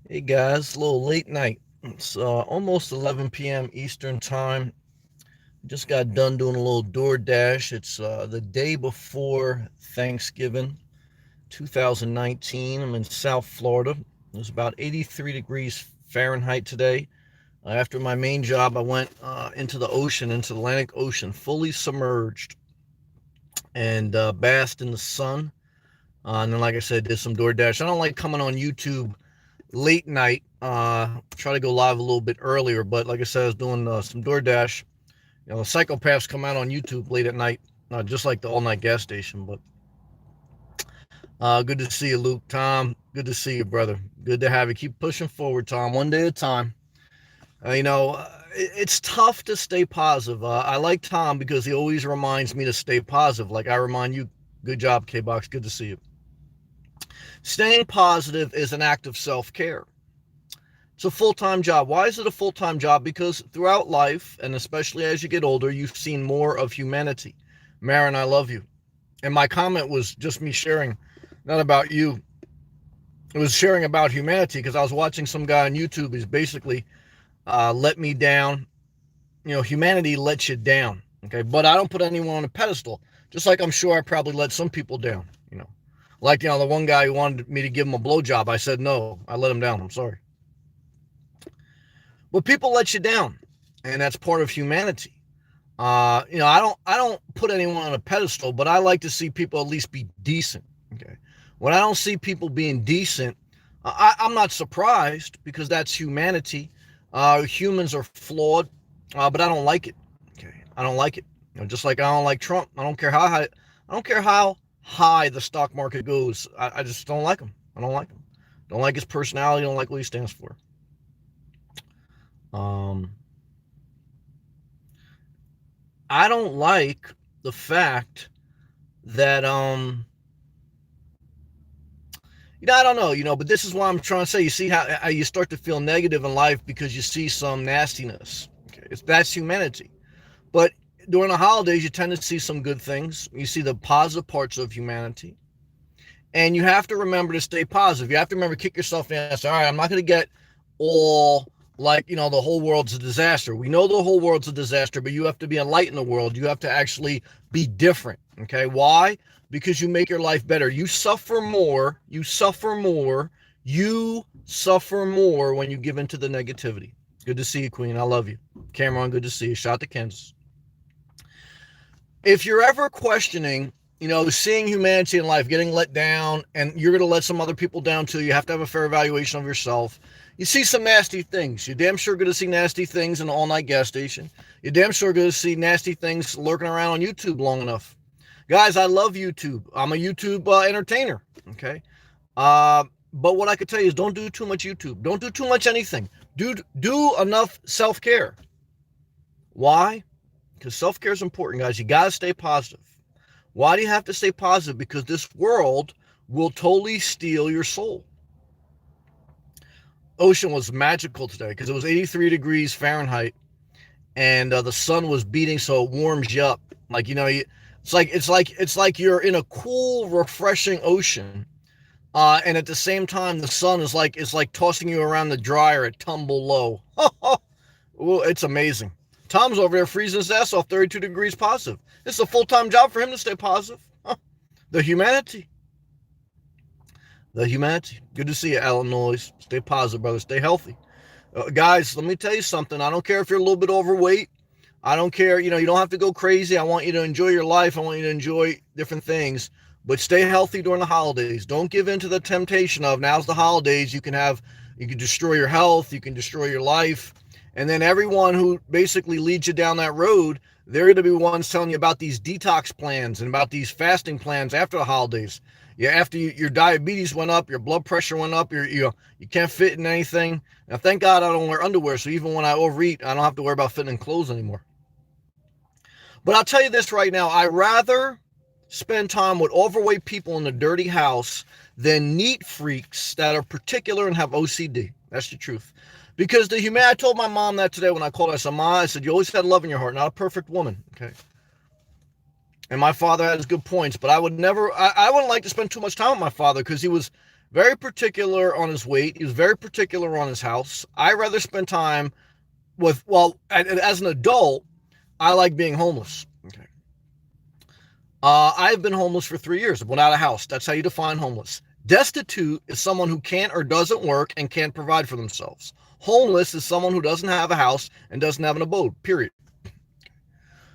Hey guys, a little late night. It's almost 11 p.m. Eastern time. Just got done doing a little DoorDash. It's the day before Thanksgiving, 2019. I'm in South Florida. It was about 83 degrees Fahrenheit today. After my main job, I went into the ocean, into the Atlantic Ocean, fully submerged and basked in the sun. And then, like I said, did some DoorDash. I don't like coming on YouTube late night. Try to go live a little bit earlier, but like I said, I was doing some DoorDash. Psychopaths come out on YouTube late at night, just like the all night gas station. But good to see you, Luke. Tom, good to see you, brother. Good to have you. Keep pushing forward, Tom, one day at a time. It's tough to stay positive. I like Tom because he always reminds me to stay positive. Like I remind you, good job, K Box. Good to see you. Staying positive is an act of self care. It's a full time job. Why is it a full time job? Because throughout life, and especially as you get older, you've seen more of humanity. Marin, I love you. And my comment was just me sharing, not about you. It was sharing about humanity because I was watching some guy on YouTube. He's basically let me down. Humanity lets you down. Okay. But I don't put anyone on a pedestal. Just like I'm sure I probably let some people down. The one guy who wanted me to give him a blowjob. I said no. I let him down. I'm sorry. But people let you down, and that's part of humanity. I don't put anyone on a pedestal, but I like to see people at least be decent. Okay, when I don't see people being decent, I'm not surprised because that's humanity. Humans are flawed, but I don't like it. Okay, I don't like it. Just like I don't like Trump. I don't care how high. I don't care how high the stock market goes. I just don't like him. I don't like him. Don't like his personality. Don't like what he stands for. Um, I don't like the fact that I don't know, but this is what I'm trying to say. You see how you start to feel negative in life because you see some nastiness. Okay, that's humanity. But during the holidays, you tend to see some good things. You see the positive parts of humanity, and you have to remember to stay positive. You have to remember to kick yourself in the ass. All right, I'm not going to get all like the whole world's a disaster. We know the whole world's a disaster, but you have to be a light in the world. You have to actually be different. Okay, why? Because you make your life better. You suffer more. You suffer more when you give into the negativity. Good to see you, Queen. I love you. Cameron, good to see you. Shout to Kansas. If you're ever questioning, seeing humanity in life, getting let down, and you're going to let some other people down too, you have to have a fair evaluation of yourself. You see some nasty things. You're damn sure going to see nasty things in an all night gas station. You're damn sure going to see nasty things lurking around on YouTube long enough. Guys, I love YouTube. I'm a YouTube entertainer. Okay. But what I could tell you is don't do too much YouTube. Don't do too much anything. Do enough self care. Why? Because self care is important, guys. You got to stay positive. Why do you have to stay positive? Because this world will totally steal your soul. Ocean was magical today because it was 83 degrees Fahrenheit and the sun was beating, so it warms you up. It's like you're in a cool, refreshing ocean, and at the same time, the sun is like it's like tossing you around the dryer at tumble low. Well, it's amazing. Tom's over there freezing his ass off, 32 degrees positive. It's a full time job for him to stay positive. Huh. The humanity. The humanity. Good to see you, Illinois. Stay positive, brother. Stay healthy. Guys, let me tell you something. I don't care if you're a little bit overweight. I don't care. You don't have to go crazy. I want you to enjoy your life. I want you to enjoy different things. But stay healthy during the holidays. Don't give in to the temptation of now's the holidays. You can destroy your health. You can destroy your life. And then everyone who basically leads you down that road, they're going to be ones telling you about these detox plans and about these fasting plans after the holidays. Yeah, after your diabetes went up, your blood pressure went up, you can't fit in anything. Now, thank God I don't wear underwear, so even when I overeat, I don't have to worry about fitting in clothes anymore. But I'll tell you this right now, I rather spend time with overweight people in a dirty house than neat freaks that are particular and have OCD. That's the truth. Because I told my mom that today when I called her. I said, Ma, I said, you always had love in your heart, not a perfect woman. Okay. And my father had his good points, but I wouldn't like to spend too much time with my father because he was very particular on his weight. He was very particular on his house. I rather spend time with, well, as an adult, I like being homeless. Okay. I've been homeless for 3 years, without a house. That's how you define homeless. Destitute is someone who can't or doesn't work and can't provide for themselves. Homeless is someone who doesn't have a house and doesn't have an abode, period.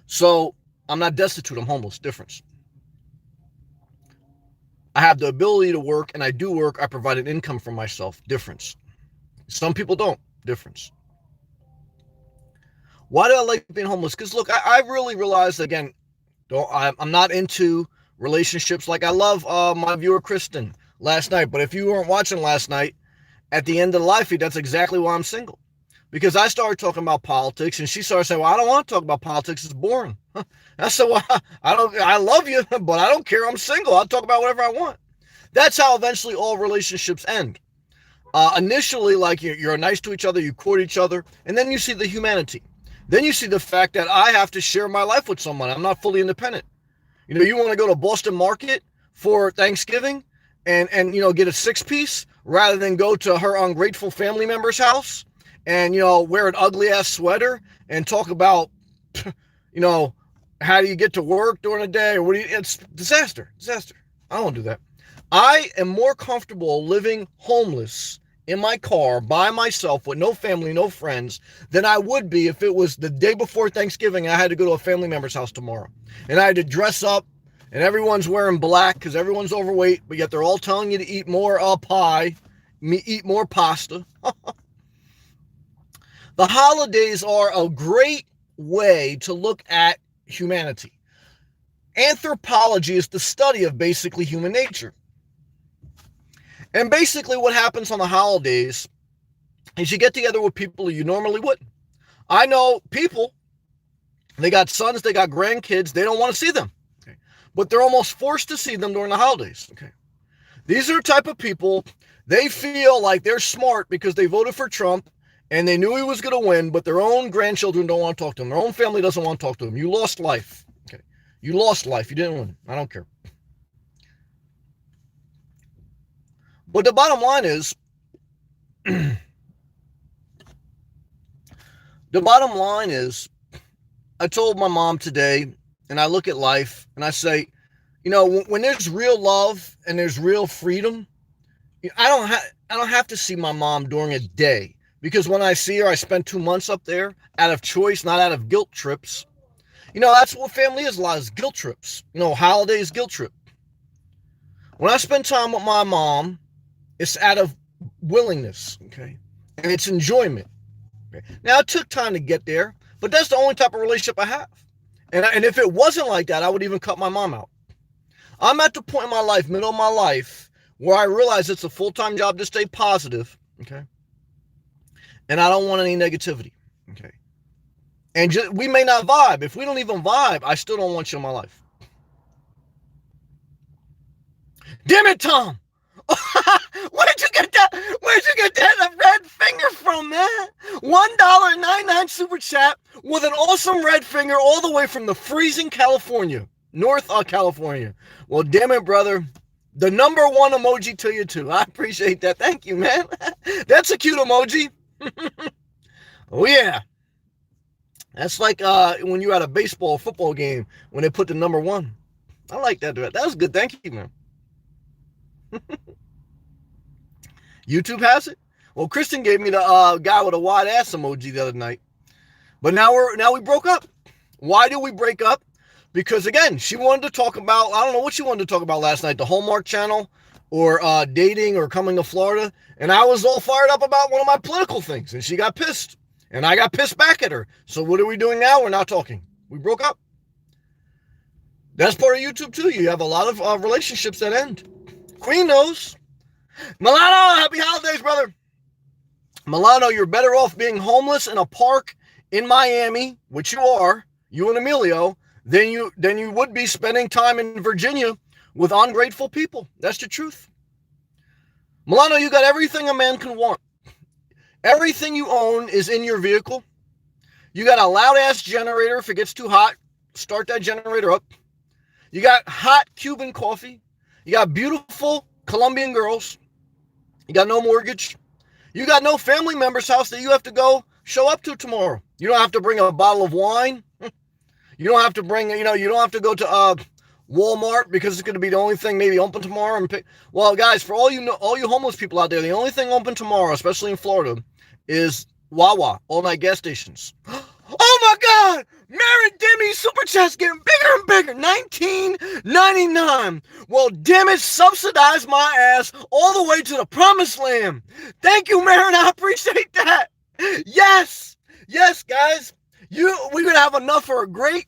So I'm not destitute, I'm homeless. Difference. I have the ability to work, and I do work. I provide an income for myself. Difference. Some people don't. Difference. Why do I like being homeless? Because look, I really realized, again, I'm not into relationships. Like, I love my viewer Kristen last night, but if you weren't watching last night, at the end of the live feed, that's exactly why I'm single. Because I started talking about politics, and she started saying, well, I don't want to talk about politics. It's boring. I said, well, I love you, but I don't care. I'm single. I'll talk about whatever I want. That's how eventually all relationships end. Initially, like, you're nice to each other, you court each other, and then you see the humanity. Then you see the fact that I have to share my life with someone. I'm not fully independent. You want to go to Boston Market for Thanksgiving and get a 6-piece rather than go to her ungrateful family member's house and, wear an ugly ass sweater and talk about, how do you get to work during the day? Or it's disaster. I don't want to do that. I am more comfortable living homeless in my car by myself with no family, no friends, than I would be if it was the day before Thanksgiving. I had to go to a family member's house tomorrow. And I had to dress up, and everyone's wearing black because everyone's overweight, but yet they're all telling you to eat more pie, eat more pasta. The holidays are a great way to look at humanity. Anthropology is the study of basically human nature. And basically what happens on the holidays is you get together with people you normally wouldn't. I know people, they got sons, they got grandkids, they don't want to see them. Okay. But they're almost forced to see them during the holidays. Okay. These are the type of people, they feel like they're smart because they voted for Trump and they knew he was going to win, but their own grandchildren don't want to talk to him. Their own family doesn't want to talk to him. You lost life. Okay. You lost life. You didn't win. I don't care. But the bottom line is, I told my mom today, and I look at life and I say, when there's real love and there's real freedom, I don't have to see my mom during a day, because when I see her, I spend 2 months up there out of choice, not out of guilt trips. That's what family is. A lot is guilt trips. Holidays, guilt trip. When I spend time with my mom, it's out of willingness, okay? And it's enjoyment. Okay? Now, it took time to get there, but that's the only type of relationship I have. And if it wasn't like that, I would even cut my mom out. I'm at the point in my life, middle of my life, where I realize it's a full-time job to stay positive, okay? And I don't want any negativity, okay? And we may not vibe. If we don't even vibe, I still don't want you in my life. Damn it, Tom! Where'd you get that red finger from, man? $1.99 super chat with an awesome red finger all the way from the freezing California, North California. Well, damn it, brother. The number one emoji to you, too. I appreciate that. Thank you, man. That's a cute emoji. Oh, yeah. That's like when you're at a baseball or football game when they put the number 1. I like that. That was good. Thank you, man. YouTube has it. Well, Kristen gave me the guy with a wide ass emoji the other night. But now we broke up. Why did we break up? Because again, she wanted to talk about, I don't know what she wanted to talk about last night, the Hallmark Channel or dating or coming to Florida. And I was all fired up about one of my political things, and she got pissed. And I got pissed back at her. So what are we doing now? We're not talking. We broke up. That's part of YouTube too. You have a lot of relationships that end. Queen knows. Milano, happy holidays, brother. Milano, you're better off being homeless in a park in Miami, which you are, you and Emilio, than you would be spending time in Virginia with ungrateful people. That's the truth. Milano, you got everything a man can want. Everything you own is in your vehicle. You got a loud-ass generator. If it gets too hot, start that generator up. You got hot Cuban coffee. You got beautiful Colombian girls. You got no mortgage. You got no family member's house that you have to go show up to tomorrow. You don't have to bring a bottle of wine. You don't have to bring, you don't have to go to Walmart because it's going to be the only thing maybe open tomorrow. And pick. Well, guys, for all you homeless people out there, the only thing open tomorrow, especially in Florida, is Wawa, all-night gas stations. Oh my God! Mary Demi Super Chat's getting bigger and bigger. $19.99. Well, damn it, subsidize my ass all the way to the promised land. Thank you, Marin. I appreciate that. Yes, guys. We're gonna have enough for a great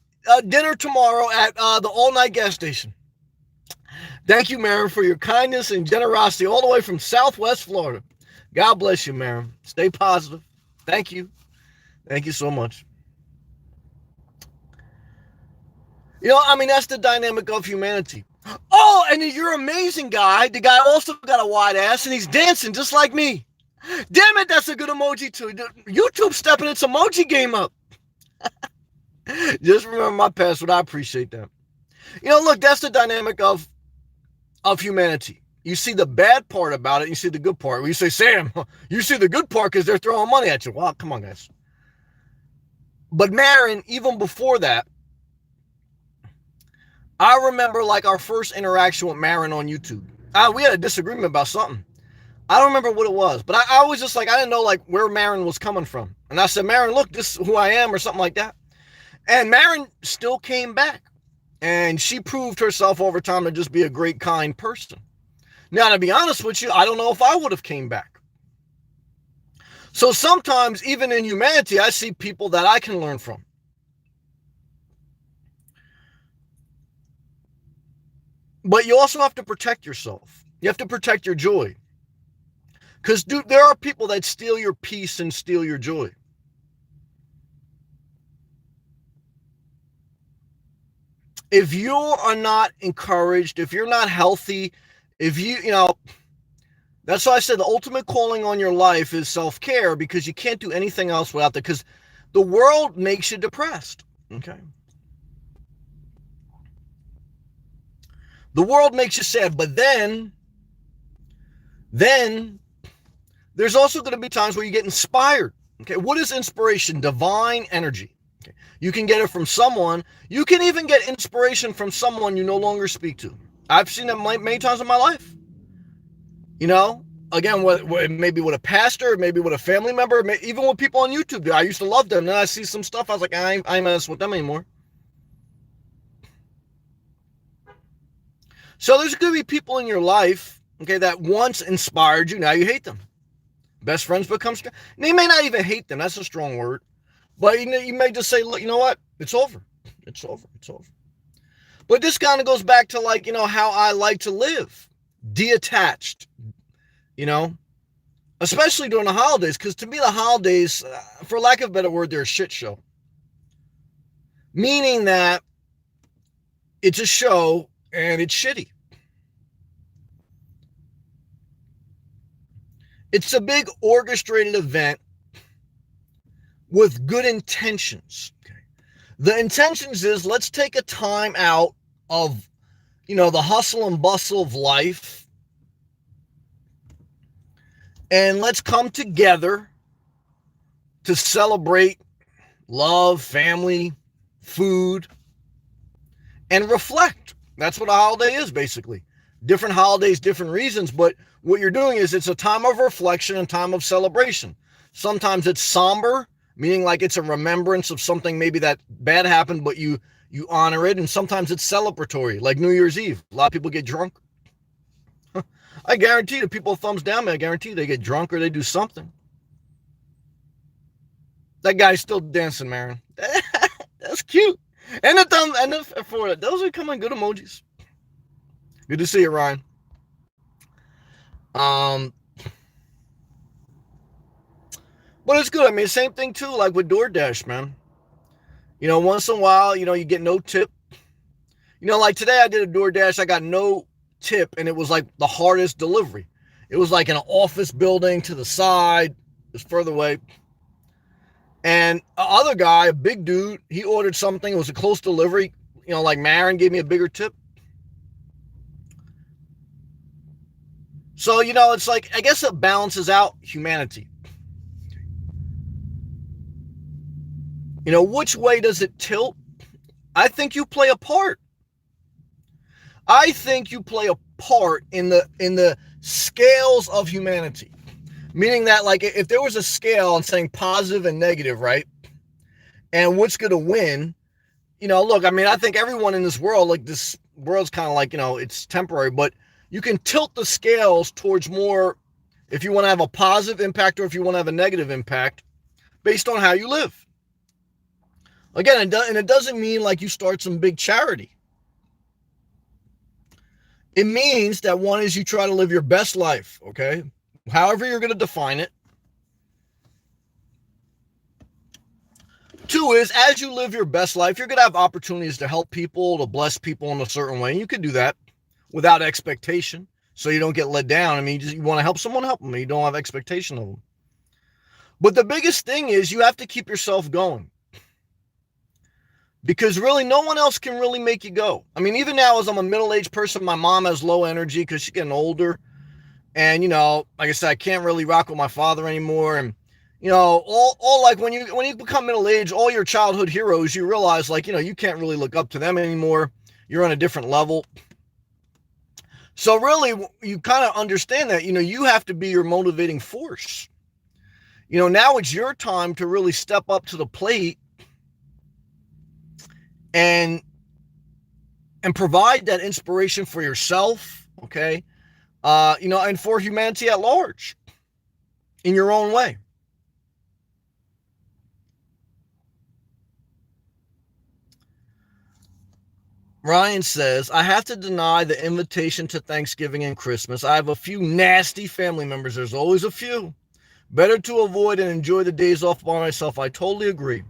dinner tomorrow at the all-night gas station. Thank you, Marin, for your kindness and generosity all the way from Southwest Florida. God bless you, Marin. Stay positive. Thank you. Thank you so much. That's the dynamic of humanity. Oh, and you're amazing guy. The guy also got a wide ass and he's dancing just like me. Damn it, that's a good emoji too. YouTube stepping its emoji game up. Just remember my password. I appreciate that. Look, that's the dynamic of humanity. You see the bad part about it, you see the good part. You say, Sam, you see the good part because they're throwing money at you. Well, come on, guys. But Marin, even before that, I remember like our first interaction with Marin on YouTube. We had a disagreement about something. I don't remember what it was, but I was just like, I didn't know like where Marin was coming from. And I said, Marin, look, this is who I am or something like that. And Marin still came back and she proved herself over time to just be a great, kind person. Now, to be honest with you, I don't know if I would have came back. So sometimes even in humanity, I see people that I can learn from. But you also have to protect yourself. You have to protect your joy. Because, dude, there are people that steal your peace and steal your joy. If you are not encouraged, if you're not healthy, if that's why I said the ultimate calling on your life is self-care, because you can't do anything else without that, because the world makes you depressed, okay? The world makes you sad, but then there's also going to be times where you get inspired. Okay, what is inspiration? Divine energy. Okay, you can get it from someone. You can even get inspiration from someone you no longer speak to. I've seen that many times in my life. Again, maybe with a pastor, maybe with a family member, even with people on YouTube. I used to love them. Then I see some stuff. I was like, I ain't mess with them anymore. So there's going to be people in your life, okay, that once inspired you. Now you hate them. Best friends become strong. They may not even hate them. That's a strong word. But you may just say, look, you know what? It's over. It's over. It's over. But this kind of goes back to like, how I like to live. Detached. Especially during the holidays. Because to me, the holidays, for lack of a better word, they're a shit show. Meaning that it's a show and it's shitty. It's a big orchestrated event with good intentions. Okay. The intentions is let's take a time out of, the hustle and bustle of life, and let's come together to celebrate love, family, food, and reflect. That's what a holiday is, basically. Different holidays, different reasons, but what you're doing is it's a time of reflection and time of celebration. Sometimes it's somber, meaning like it's a remembrance of something maybe that bad happened, but you honor it. And sometimes it's celebratory, like New Year's Eve. A lot of people get drunk. I guarantee the people thumbs down me. I guarantee they get drunk or they do something. That guy's still dancing, Marin. That's cute. And the thumb and the for those are coming good emojis. Good to see you, Ryan. But it's good. I mean, same thing too, like with DoorDash, man. Once in a while, you get no tip. Like today I did a DoorDash, I got no tip, and it was like the hardest delivery. It was like in an office building to the side. It was further away. And the other guy, a big dude, he ordered something. It was a close delivery. Like Marin gave me a bigger tip. So, you know, it's like, I guess it balances out humanity. You know, which way does it tilt? I think you play a part. I think you play a part in the scales of humanity. Meaning that, like, if there was a scale and saying positive and negative, right? And what's going to win? You know, look, I mean, I think everyone in this world, like, this world's kind of like, you know, it's temporary, but you can tilt the scales towards more if you want to have a positive impact or if you want to have a negative impact based on how you live. Again, and it doesn't mean like you start some big charity. It means that one is you try to live your best life, okay? However you're going to define it. Two is, as you live your best life, you're going to have opportunities to help people, to bless people in a certain way. And you can do that without expectation, so you don't get let down. I mean, you want to help someone, help them. You don't have expectation of them. But the biggest thing is you have to keep yourself going. Because really, no one else can really make you go. I mean, even now, as I'm a middle-aged person, my mom has low energy because she's getting older. And, you know, like I said, I can't really rock with my father anymore. And, you know, all like when you become middle-aged, all your childhood heroes, you realize, like, you know, you can't really look up to them anymore. You're on a different level. So really, you kind of understand that, you know, you have to be your motivating force. You know, now it's your time to really step up to the plate and provide that inspiration for yourself, okay? You know, and for humanity at large in your own way. Ryan says, I have to deny the invitation to Thanksgiving and Christmas. I have a few nasty family members. There's always a few. Better to avoid and enjoy the days off by myself. I totally agree.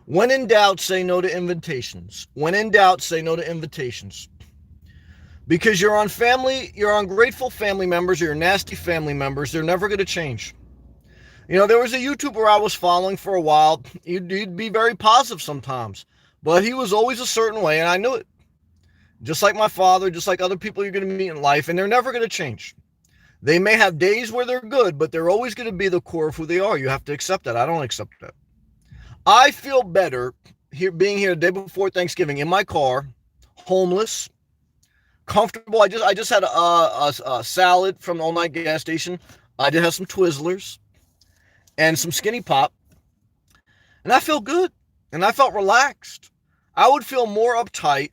When in doubt, say no to invitations. When in doubt, say no to invitations. Because you're on grateful family members, or your nasty family members. They're never going to change. You know, there was a YouTuber I was following for a while. He'd be very positive sometimes, but he was always a certain way, and I knew it. Just like my father, just like other people you're going to meet in life, and they're never going to change. They may have days where they're good, but they're always going to be the core of who they are. You have to accept that. I don't accept that. I feel better being here the day before Thanksgiving in my car, homeless, comfortable. I just had a salad from the All Night gas station. I did have some Twizzlers and some Skinny Pop, and I feel good, and I felt relaxed. I would feel more uptight,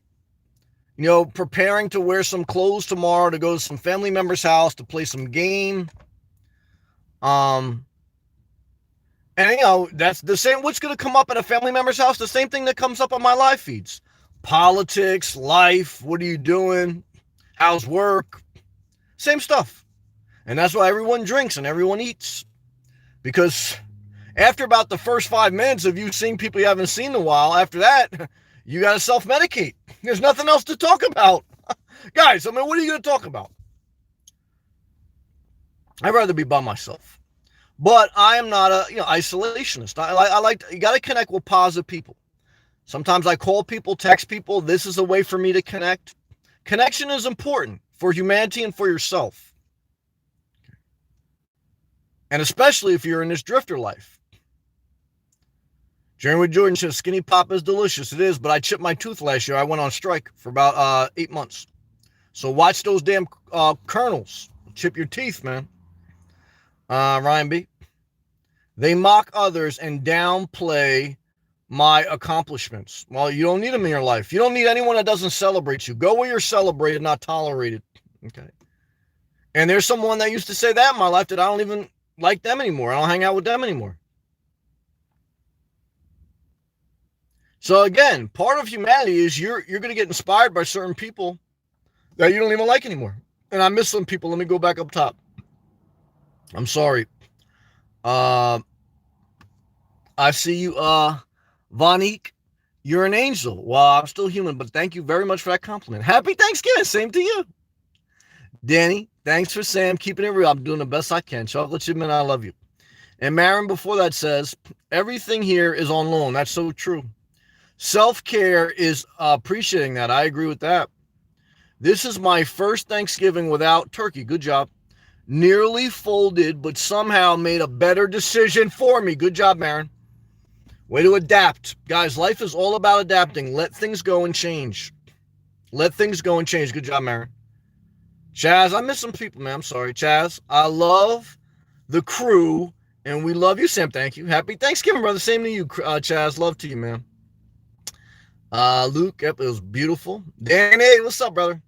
you know, preparing to wear some clothes tomorrow to go to some family member's house to play some game. And, you know, that's the same. What's going to come up at a family member's house? The same thing that comes up on my live feeds. Politics, life, what are you doing? How's work? Same stuff. And that's why everyone drinks and everyone eats. Because after about the first 5 minutes of you seeing people you haven't seen in a while, after that, you got to self-medicate. There's nothing else to talk about. Guys, I mean, what are you going to talk about? I'd rather be by myself. But I am not a isolationist. I like you got to connect with positive people. Sometimes I call people, text people. This is a way for me to connect. Connection is important for humanity and for yourself. And especially if you're in this drifter life. Jeremy Jordan says, Skinny Pop is delicious. It is, but I chipped my tooth last year. I went on strike for about 8 months. So watch those damn kernels. Chip your teeth, man. Ryan B. They mock others and downplay my accomplishments. Well, you don't need them in your life. You don't need anyone that doesn't celebrate you. Go where you're celebrated, not tolerated. Okay. And there's someone that used to say that in my life that I don't even like them anymore. I don't hang out with them anymore. So again, part of humanity is you're going to get inspired by certain people that you don't even like anymore. And I miss some people. Let me go back up top. I'm sorry. I see you, Vonique. You're an angel. Well, I'm still human, but thank you very much for that compliment. Happy Thanksgiving. Same to you. Danny, thanks for saying, keeping it real. I'm doing the best I can. Chocolate chip man, I love you. And Marin before that says, everything here is on loan. That's so true. Self-care is appreciating that. I agree with that. This is my first Thanksgiving without turkey. Good job. nearly folded, but somehow made a better decision for me. Good job, Marin. Way to adapt. Guys, life is all about adapting. Let things go and change. Let things go and change. Good job, Marin. Chaz, I miss some people, man. I'm sorry. Chaz, I love the crew, and we love you, Sam. Thank you. Happy Thanksgiving, brother. Same to you, Chaz. Love to you, man. Luke, it was beautiful. Danny, what's up, brother?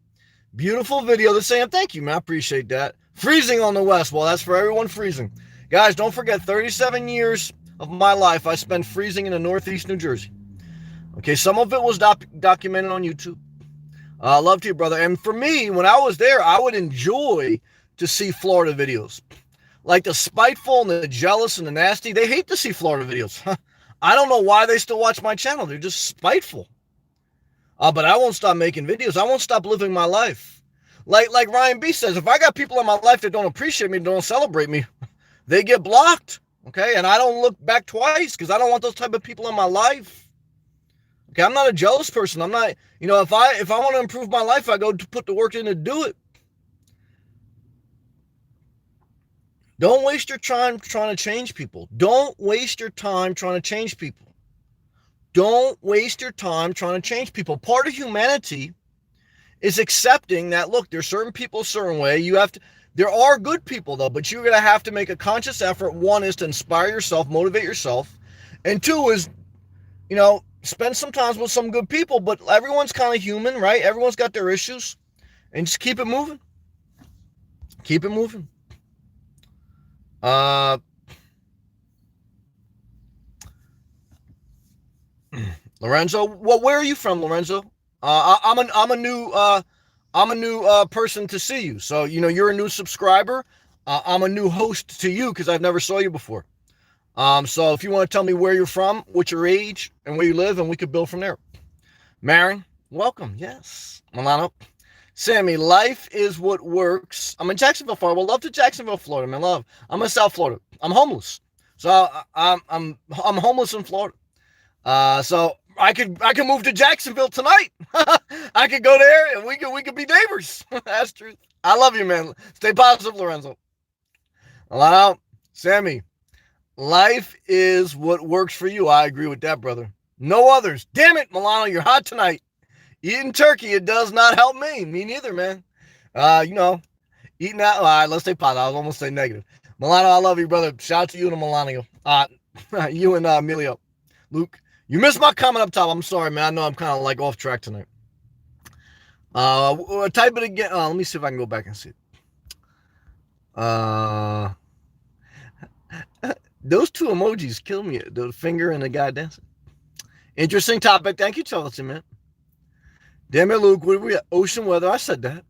Beautiful video to Sam. Thank you, man. I appreciate that. Freezing on the west. Well, that's for everyone freezing. Guys, don't forget, 37 years of my life I spent freezing in the Northeast New Jersey. Okay, some of it was documented on YouTube. Love to you, brother. And for me, when I was there, I would enjoy to see Florida videos. Like the spiteful and the jealous and the nasty, they hate to see Florida videos. I don't know why they still watch my channel. They're just spiteful. But I won't stop making videos. I won't stop living my life. Like Ryan B says, if I got people in my life that don't appreciate me, don't celebrate me, they get blocked. Okay, and I don't look back twice because I don't want those type of people in my life. Okay, I'm not a jealous person. I'm not, if I want to improve my life, I go to put the work in to do it. Don't waste your time trying to change people. Don't waste your time trying to change people. Don't waste your time trying to change people. Part of humanity is accepting that, look, there's certain people a certain way. There are good people, though, but you're going to have to make a conscious effort. One is to inspire yourself, motivate yourself. And two is, spend some time with some good people, but everyone's kind of human, right? Everyone's got their issues. And just keep it moving. Keep it moving. Lorenzo, where are you from, Lorenzo? I'm a new person to see you. So, you're a new subscriber. I'm a new host to you because I've never saw you before. So if you want to tell me where you're from, what's your age, and where you live, and we could build from there. Marin, welcome. Yes. Milano. Sammy, life is what works. I'm in Jacksonville, Florida. Well, love to Jacksonville, Florida, man. Love. I'm in South Florida. I'm homeless. So I'm homeless in Florida. So I could move to Jacksonville tonight. I could go there and we could be neighbors. That's true. I love you, man. Stay positive, Lorenzo. Wow, Sammy. Life is what works for you. I agree with that, brother. No others. Damn it, Milano, you're hot tonight. Eating turkey, it does not help me. Me neither, man. Eating out. All right, let's stay positive. I was almost saying negative. Milano, I love you, brother. Shout out to you and Milano. You and Emilio. Luke, you missed my comment up top. I'm sorry, man. I know I'm kind of like off track tonight. Type it again. Let me see if I can go back and see it. Those two emojis kill me. The finger and the guy dancing. Interesting topic. Thank you, Chelsea, man. Damn it, Luke. What are we at? Ocean weather. I said that.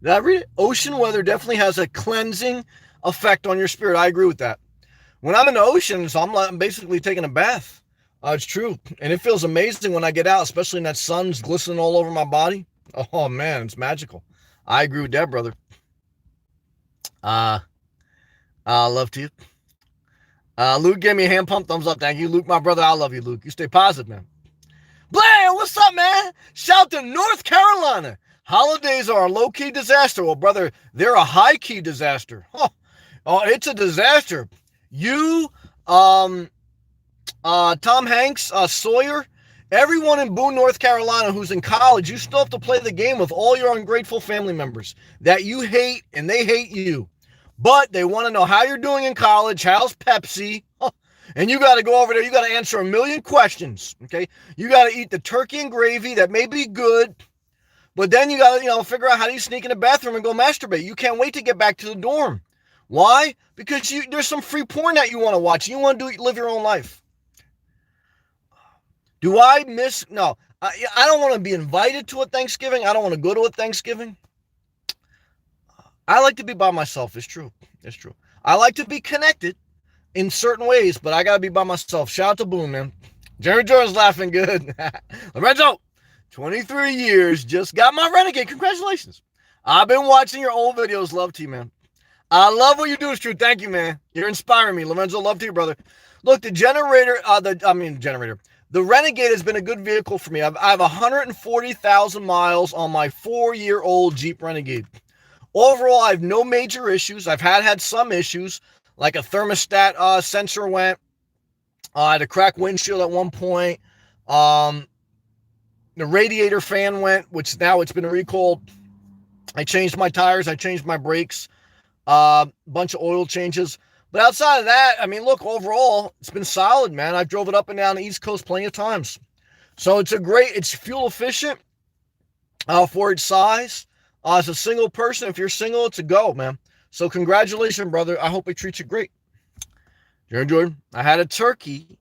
Did I read it? Ocean weather definitely has a cleansing effect on your spirit. I agree with that. When I'm in the ocean, so I'm basically taking a bath. It's true. And it feels amazing when I get out, especially when that sun's glistening all over my body. Oh, man, it's magical. I agree with that, brother. Love to you. Luke gave me a hand pump. Thumbs up. Thank you. Luke, my brother, I love you, Luke. You stay positive, man. Blair, what's up, man? Shout to North Carolina. Holidays are a low-key disaster. Well, brother, they're a high-key disaster. Oh, it's a disaster. You, Tom Hanks, Sawyer, everyone in Boone, North Carolina who's in college, you still have to play the game with all your ungrateful family members that you hate and they hate you. But they want to know how you're doing in college, how's Pepsi, and you got to go over there, you got to answer a million questions, okay? You got to eat the turkey and gravy that may be good, but then you got to, figure out how do you sneak in the bathroom and go masturbate. You can't wait to get back to the dorm. Why? Because there's some free porn that you want to watch. You want to live your own life. Do I miss? No, I don't want to be invited to a Thanksgiving. I don't want to go to a Thanksgiving. I like to be by myself. It's true. It's true. I like to be connected in certain ways, but I got to be by myself. Shout out to Boone, man. Jerry Jordan's laughing good. Lorenzo, 23 years, just got my Renegade. Congratulations. I've been watching your old videos. Love to you, man. I love what you do, is true. Thank you, man. You're inspiring me. Lorenzo, love to you, brother. Look, the Renegade has been a good vehicle for me. I have 140,000 miles on my 4-year-old Jeep Renegade. Overall, I have no major issues. I've had some issues, like a thermostat sensor went. I had a cracked windshield at one point. The radiator fan went, which now it's been recalled. I changed my tires. I changed my brakes. Bunch of oil changes. But outside of that, I mean, look, overall, it's been solid, man. I drove it up and down the East Coast plenty of times. So it's fuel efficient for its size. As a single person, if you're single, it's a go, man. So congratulations, brother. I hope it treats you great. Jordan, I had a turkey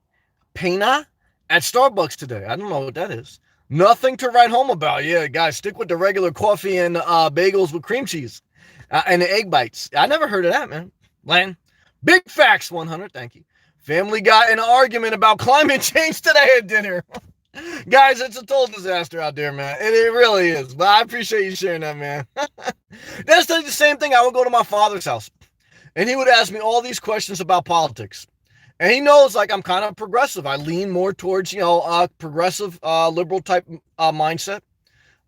pena at Starbucks today. I don't know what that is. Nothing to write home about. Yeah, guys, stick with the regular coffee and bagels with cream cheese and the egg bites. I never heard of that, man. Lan, big facts, 100. Thank you. Family got in an argument about climate change today at dinner. Guys, it's a total disaster out there, man. It really is. But I appreciate you sharing that, man. That's the same thing. I would go to my father's house, and he would ask me all these questions about politics. And he knows, like, I'm kind of progressive. I lean more towards, progressive, liberal type mindset.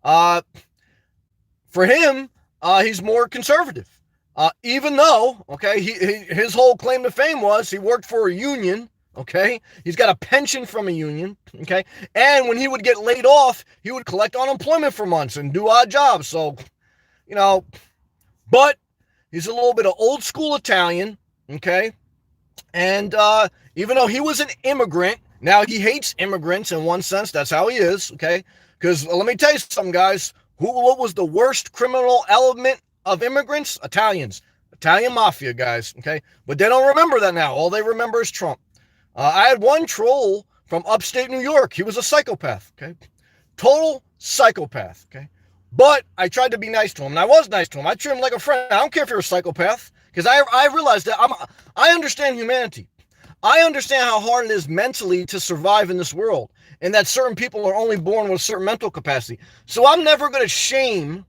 For him, he's more conservative. Even though, okay, his whole claim to fame was he worked for a union. Okay, he's got a pension from a union. Okay, and when he would get laid off, he would collect unemployment for months and do odd jobs. So, but he's a little bit of old school Italian. Okay, and even though he was an immigrant, now he hates immigrants in one sense. That's how he is. Okay, because let me tell you something, guys. What was the worst criminal element of immigrants? Italians, Italian mafia guys. Okay, but they don't remember that now. All they remember is Trump. I had one troll from upstate New York. He was a psychopath, okay? Total psychopath, okay? But I tried to be nice to him, and I was nice to him. I treat him like a friend. I don't care if you're a psychopath, because I realized that I understand humanity. I understand how hard it is mentally to survive in this world, and that certain people are only born with a certain mental capacity. So I'm never going to shame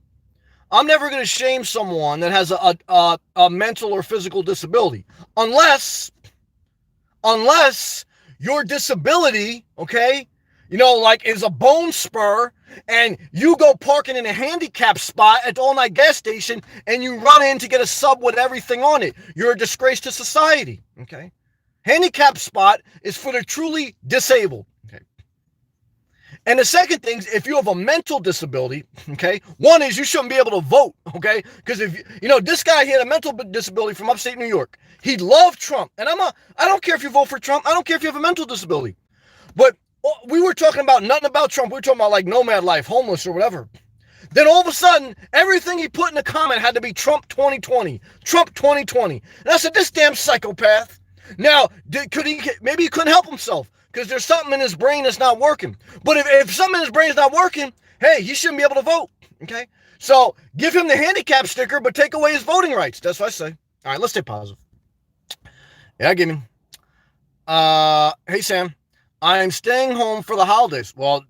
someone that has a mental or physical disability, unless your disability, okay, like is a bone spur, and you go parking in a handicap spot at the all-night gas station and you run in to get a sub with everything on it. You're a disgrace to society, okay? Handicap spot is for the truly disabled, okay? And the second thing is, if you have a mental disability, okay, one is you shouldn't be able to vote, okay? Because if this guy, he had a mental disability from upstate New York. He loved Trump. And I don't care if you vote for Trump. I don't care if you have a mental disability. But we were talking about nothing about Trump. We were talking about like nomad life, homeless or whatever. Then all of a sudden, everything he put in the comment had to be Trump 2020. Trump 2020. And I said, this damn psychopath. Now, maybe he couldn't help himself, because there's something in his brain that's not working. But if something in his brain is not working, hey, he shouldn't be able to vote, okay? So give him the handicap sticker, but take away his voting rights. That's what I say. All right, let's stay positive. Yeah, give me. Hey, Sam, I'm staying home for the holidays. Well,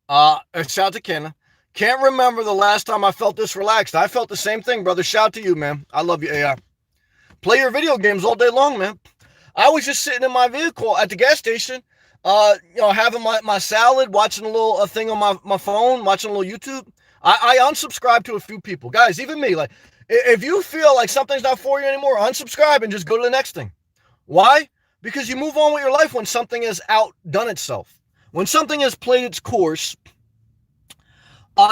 shout out to Kenna. Can't remember the last time I felt this relaxed. I felt the same thing, brother. Shout out to you, man. I love you, AI. Play your video games all day long, man. I was just sitting in my vehicle at the gas station, having my salad, watching a little thing on my phone, watching a little YouTube. I unsubscribe to a few people. Guys, even me. Like, if you feel like something's not for you anymore, unsubscribe and just go to the next thing. Why? Because you move on with your life when something has outdone itself. When something has played its course,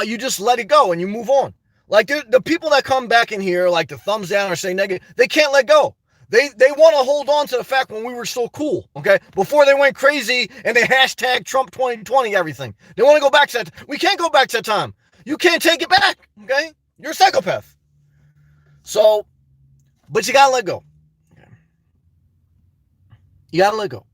you just let it go and you move on. Like the people that come back in here, like the thumbs down or say negative, they can't let go. They want to hold on to the fact when we were so cool, okay? Before they went crazy and they hashtag Trump 2020 everything. They want to go back to that. We can't go back to that time. You can't take it back, okay? You're a psychopath. So, but you got to let go. You got to let go.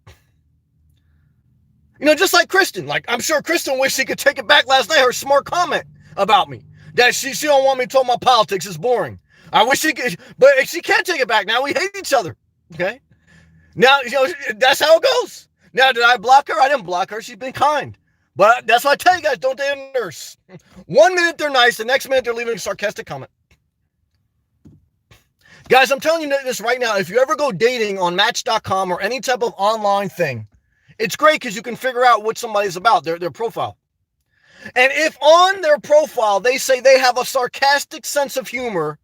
Just like Kristen. Like, I'm sure Kristen wished she could take it back last night. Her smart comment about me. That she don't want me to talk about politics. Is boring. I wish she could, but she can't take it back. Now we hate each other. Okay? Now, that's how it goes. Now, did I block her? I didn't block her. She's been kind. But that's what I tell you guys. Don't date a nurse. 1 minute they're nice. The next minute they're leaving a sarcastic comment. Guys, I'm telling you this right now. If you ever go dating on Match.com or any type of online thing, it's great because you can figure out what somebody's about, their profile. And if on their profile they say they have a sarcastic sense of humor,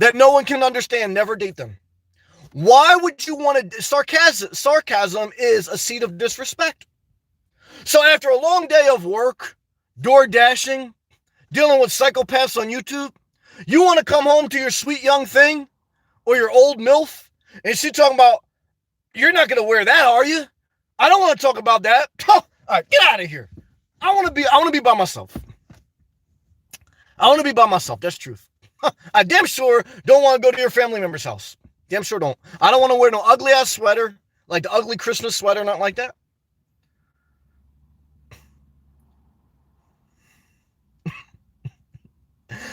that no one can understand, never date them. Why would you want to? Sarcasm is a seed of disrespect. So after a long day of work, door dashing, dealing with psychopaths on YouTube, you want to come home to your sweet young thing or your old MILF, and she talking about, you're not going to wear that, are you? I don't want to talk about that. All right, get out of here. I want to be by myself. I want to be by myself. That's truth. I damn sure don't want to go to your family member's house. Damn sure don't. I don't want to wear no ugly ass sweater, like the ugly Christmas sweater, not like that.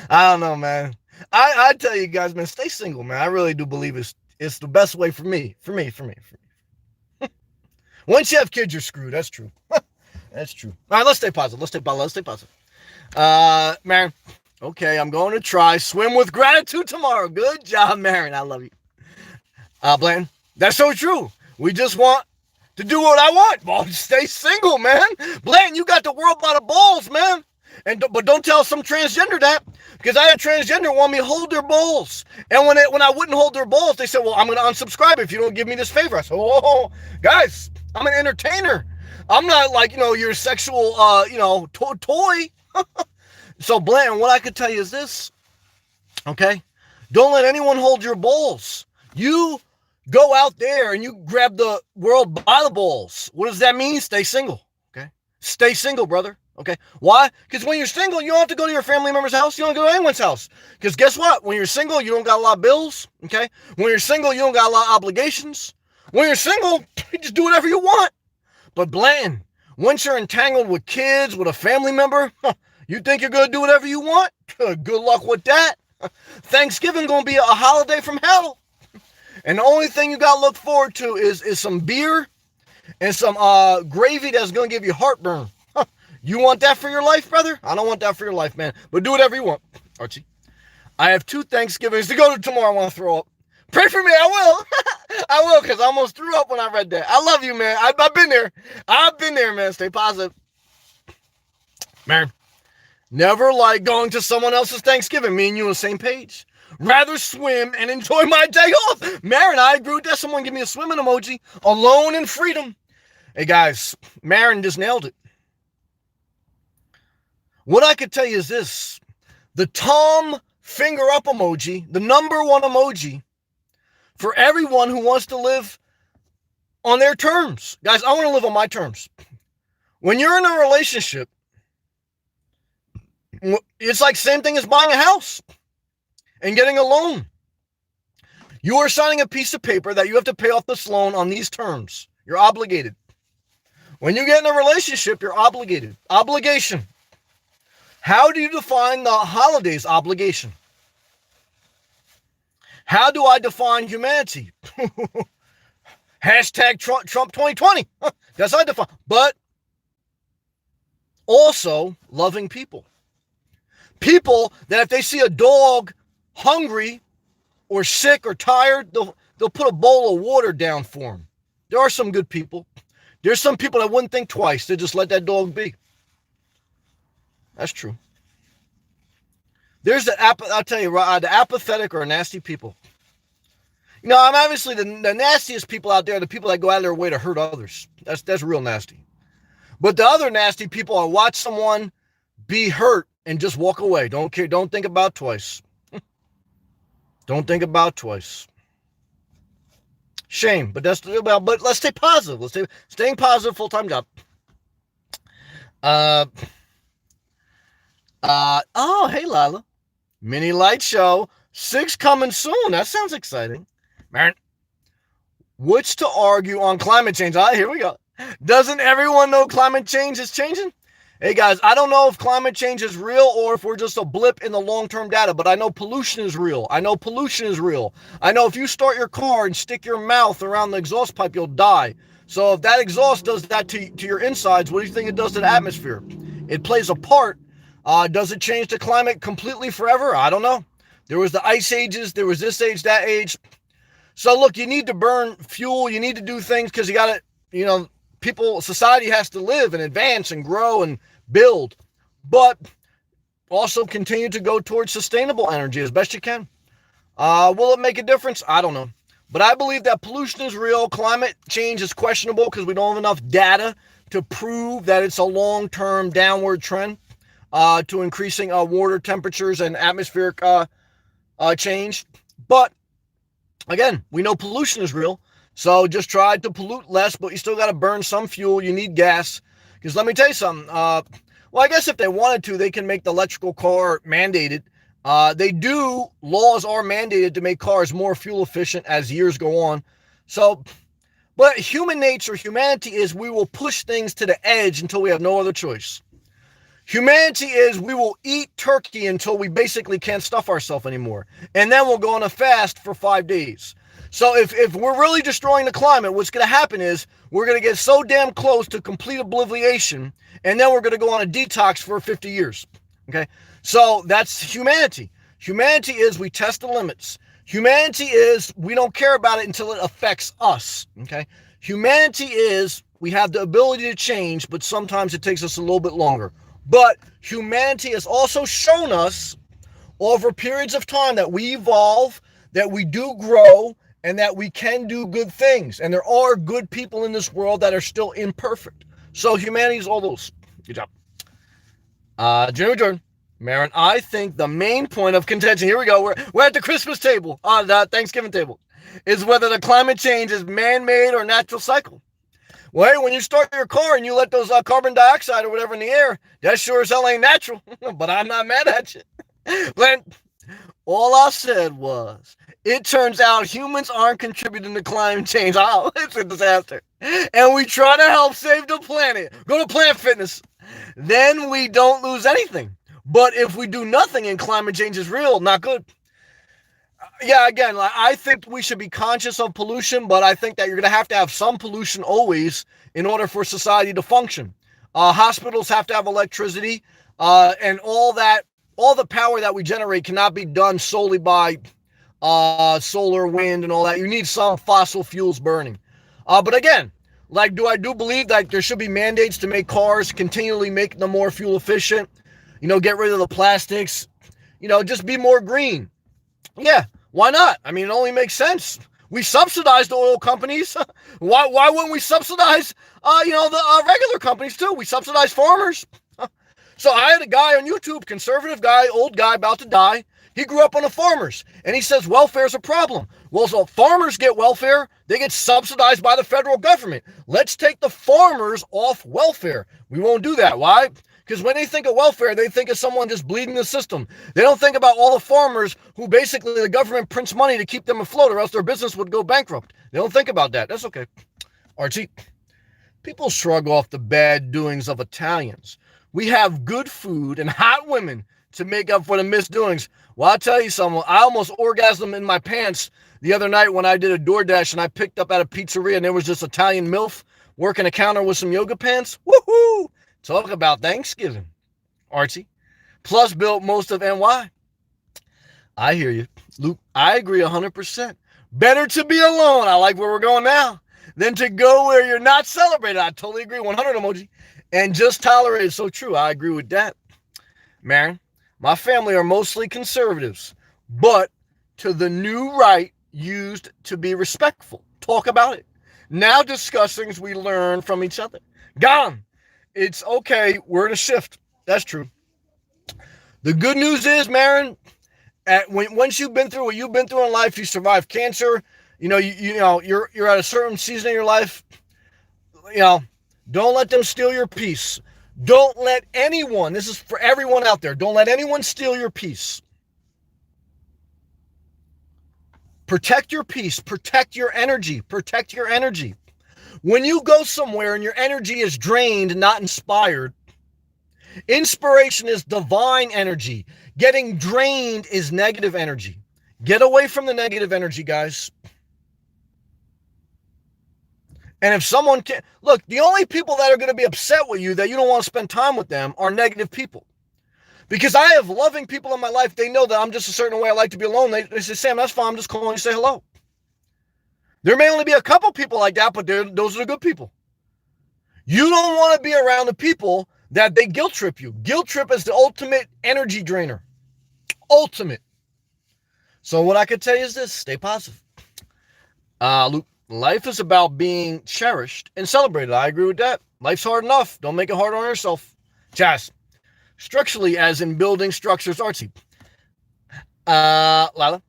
I don't know, man. I tell you guys, man, stay single, man. I really do believe it's the best way for me. Once you have kids, you're screwed. That's true. That's true. All right, let's stay positive. Let's stay positive. Man, okay, I'm going to try swim with gratitude tomorrow. Good job, Marin. I love you. Blanton, that's so true. We just want to do what I want. Well, stay single, man. Blanton, you got the world by the balls, man. But don't tell some transgender that, because I had a transgender want me to hold their balls. And when I wouldn't hold their balls, they said, well, I'm going to unsubscribe if you don't give me this favor. I said, oh, guys, I'm an entertainer. I'm not like, your sexual, toy. So, Blanton, what I could tell you is this, okay? Don't let anyone hold your balls. You go out there and you grab the world by the balls. What does that mean? Stay single, okay? Stay single, brother, okay? Why? Because when you're single, you don't have to go to your family member's house. You don't go to anyone's house. Because guess what? When you're single, you don't got a lot of bills, okay? When you're single, you don't got a lot of obligations. When you're single, you just do whatever you want. But Blanton, once you're entangled with kids, with a family member, you think you're going to do whatever you want? Good luck with that. Thanksgiving going to be a holiday from hell. And the only thing you got to look forward to is some beer and some gravy that's going to give you heartburn. You want that for your life, brother? I don't want that for your life, man. But do whatever you want. Archie, I have 2 Thanksgivings to go to tomorrow. I want to throw up. Pray for me. I will. I will, because I almost threw up when I read that. I love you, man. I've been there. I've been there, man. Stay positive. Man, never like going to someone else's Thanksgiving. Me and you on the same page. Rather swim and enjoy my day off. Marin, I agree with that. Someone give me a swimming emoji. Alone in freedom. Hey, guys, Marin just nailed it. What I could tell you is this. The Tom finger up emoji, the number 1 emoji for everyone who wants to live on their terms. Guys, I want to live on my terms. When you're in a relationship, it's like same thing as buying a house and getting a loan. You are signing a piece of paper that you have to pay off this loan on these terms. You're obligated. When you get in a relationship, you're obligated. Obligation. How do you define the holidays obligation? How do I define humanity? Hashtag Trump 2020. That's how I define. But also loving people. People that if they see a dog hungry or sick or tired, they'll put a bowl of water down for them. There are some good people. There's some people that wouldn't think twice. They just let that dog be. That's true. There's I'll tell you, the apathetic or nasty people. I'm obviously the nastiest people out there, the people that go out of their way to hurt others. That's real nasty. But the other nasty people are watch someone be hurt and just walk away. Don't care. Don't think about twice. Don't think about twice. Shame, but but let's stay positive. Staying positive, full-time job. Oh, hey, Lila. Mini light show. 6 coming soon. That sounds exciting. Man, which to argue on climate change? Here we go. Doesn't everyone know climate change is changing? Hey, guys, I don't know if climate change is real or if we're just a blip in the long-term data, but I know pollution is real. I know if you start your car and stick your mouth around the exhaust pipe, you'll die. So if that exhaust does that to your insides, what do you think it does to the atmosphere? It plays a part. Does it change the climate completely forever? I don't know. There was the ice ages. There was this age, that age. So look, you need to burn fuel. You need to do things because you got to, society has to live and advance and grow and build. But also continue to go towards sustainable energy as best you can. Will it make a difference? I don't know. But I believe that pollution is real. Climate change is questionable because we don't have enough data to prove that it's a long-term downward trend to increasing water temperatures and atmospheric change. But again, we know pollution is real. So just try to pollute less, but you still got to burn some fuel. You need gas. Because let me tell you something. Well, I guess if they wanted to, they can make the electrical car mandated. Laws are mandated to make cars more fuel efficient as years go on. So, but human nature, humanity is we will push things to the edge until we have no other choice. Humanity is we will eat turkey until we basically can't stuff ourselves anymore. And then we'll go on a fast for 5 days. So if we're really destroying the climate, what's going to happen is we're going to get so damn close to complete oblivion, and then we're going to go on a detox for 50 years. Okay? So that's humanity. Humanity is we test the limits. Humanity is we don't care about it until it affects us. Okay? Humanity is we have the ability to change, but sometimes it takes us a little bit longer. But humanity has also shown us over periods of time that we evolve, that we do grow, and that we can do good things. And there are good people in this world that are still imperfect. So humanity is all those. Good job. Jimmy Jordan, Marin, I think the main point of contention, here we go, we're at the Christmas table, the Thanksgiving table, is whether the climate change is man-made or natural cycle. Well, hey, when you start your car and you let those carbon dioxide or whatever in the air, that sure as hell ain't natural. But I'm not mad at you. But all I said was, it turns out humans aren't contributing to climate change. Oh, it's a disaster. And we try to help save the planet. Go to Plant Fitness. Then we don't lose anything. But if we do nothing and climate change is real, not good. Yeah, again, I think we should be conscious of pollution, but I think that you're going to have some pollution always in order for society to function. Hospitals have to have electricity, and all the power that we generate cannot be done solely by solar, wind, and all that. You need some fossil fuels burning. But again, I do believe that there should be mandates to make cars, continually make them more fuel efficient, get rid of the plastics, just be more green. Yeah, why not? I mean, it only makes sense. We subsidize the oil companies. Why wouldn't we subsidize, the regular companies too? We subsidize farmers. So I had a guy on YouTube, conservative guy, old guy, about to die. He grew up on the farmers, and he says welfare is a problem. Well, so farmers get welfare. They get subsidized by the federal government. Let's take the farmers off welfare. We won't do that. Why? Because when they think of welfare, they think of someone just bleeding the system. They don't think about all the farmers who basically the government prints money to keep them afloat or else their business would go bankrupt. They don't think about that. That's okay. Archie, people shrug off the bad doings of Italians. We have good food and hot women to make up for the misdoings. Well, I'll tell you something. I almost orgasmed in my pants the other night when I did a DoorDash and I picked up at a pizzeria and there was this Italian MILF working a counter with some yoga pants. Woohoo! Talk about Thanksgiving, Archie. Plus built most of NY. I hear you. Luke, I agree 100%. Better to be alone, I like where we're going now, than to go where you're not celebrated. I totally agree, 100 emoji. And just tolerate is so true. I agree with that. Marin, my family are mostly conservatives, but to the new right used to be respectful. Talk about it. Now discuss things we learn from each other. Gone. It's okay. We're in a shift. That's true. The good news is, Marin, once you've been through what you've been through in life, you survived cancer. You're at a certain season in your life. Don't let them steal your peace. Don't let anyone. This is for everyone out there. Don't let anyone steal your peace. Protect your peace. Protect your energy. Protect your energy. When you go somewhere and your energy is drained, not inspired, inspiration is divine energy. Getting drained is negative energy. Get away from the negative energy, guys. And if someone can look, the only people that are going to be upset with you that you don't want to spend time with them are negative people. Because I have loving people in my life. They know that I'm just a certain way. I like to be alone. They say, Sam, that's fine. I'm just calling you to say hello. There may only be a couple people like that, but those are the good people. You don't want to be around the people that they guilt trip you. Guilt trip is the ultimate energy drainer. Ultimate. So what I could tell you is this: stay positive. Luke, life is about being cherished and celebrated. I agree with that. Life's hard enough. Don't make it hard on yourself. Jazz. Structurally, as in building structures, artsy. Lila.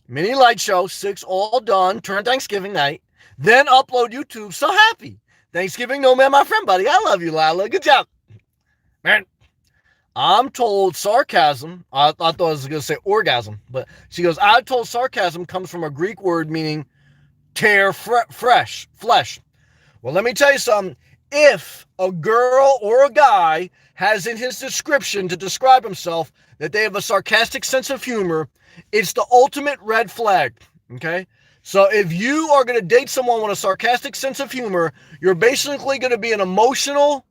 Mini light show, 6 all done. Turn Thanksgiving night. Then upload YouTube. So happy. Thanksgiving, no man, my friend, buddy. I love you, Lila. Good job. Man, I'm told sarcasm. I thought I was going to say orgasm, but she goes, I'm told sarcasm comes from a Greek word meaning tear flesh. Well, let me tell you something. If a girl or a guy has in his description to describe himself that they have a sarcastic sense of humor, it's the ultimate red flag, okay? So if you are going to date someone with a sarcastic sense of humor, you're basically going to be an emotional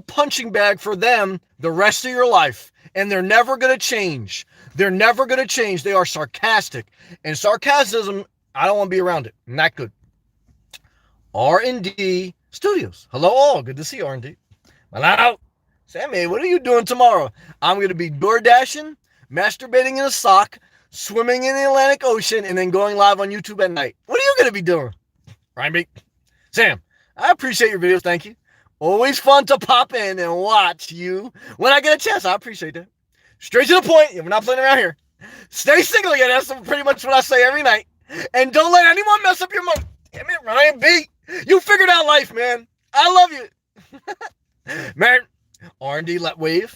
punching bag for them the rest of your life. And they're never going to change. They're never going to change. They are sarcastic. And sarcasm, I don't want to be around it. Not good. R&D Studios. Hello all. Good to see you, R&D. Hello. Sammy, what are you doing tomorrow? I'm going to be door dashing, masturbating in a sock, swimming in the Atlantic Ocean, and then going live on YouTube at night. What are you going to be doing? Ryan Sam, I appreciate your videos. Thank you. Always fun to pop in and watch you when I get a chance. I appreciate that. Straight to the point. We're not playing around here. Stay single again. That's pretty much what I say every night. And don't let anyone mess up your money. Damn it, Ryan B. You figured out life, man. I love you. Marin, R&D let wave.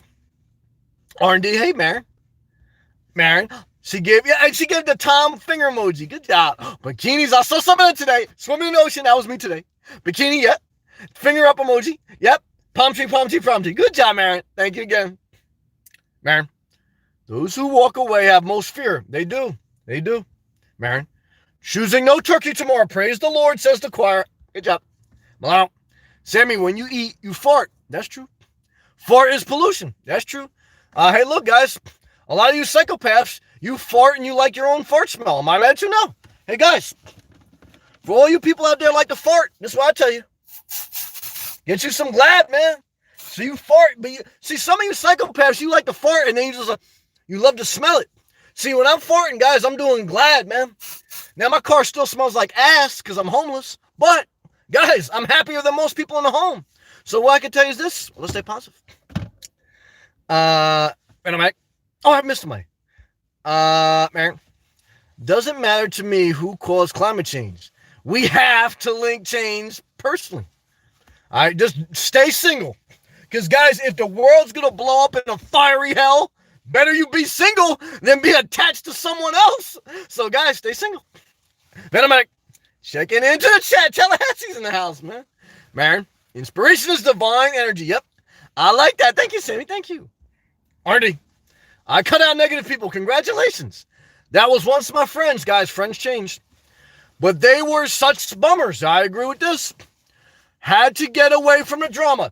R&D, hey, Marin, she gave the Tom finger emoji. Good job. Bikinis, I saw something today. Swimming in the ocean, that was me today. Bikini, yep. Finger up emoji, yep. Palm tree. Good job, Marin. Thank you again. Marin, those who walk away have most fear. They do. Marin, choosing no turkey tomorrow. Praise the Lord, says the choir. Good job. Milano, Sammy, when you eat, you fart. That's true. Fart is pollution. That's true. Hey, look, guys. A lot of you psychopaths, you fart and you like your own fart smell. Am I let you know? Hey, guys. For all you people out there like to fart, this is what I tell you. Get you some Glad, man. So you fart, but see, some of you psychopaths, you like to fart and then you love to smell it. See, when I'm farting, guys, I'm doing Glad, man. Now, my car still smells like ass because I'm homeless, but guys, I'm happier than most people in the home. So what I can tell you is this. Let's stay positive. And I'm like, I missed my. Man, doesn't matter to me who caused climate change. We have to link change personally. All right, just stay single. Because, guys, if the world's going to blow up in a fiery hell, better you be single than be attached to someone else. So, guys, stay single. Venomic, checking into the chat. Tallahassee's in the house, man. Marin, inspiration is divine energy. Yep. I like that. Thank you, Sammy. Thank you. Artie, I cut out negative people. Congratulations. That was once my friends, guys. Friends changed. But they were such bummers. I agree with this. Had to get away from the drama.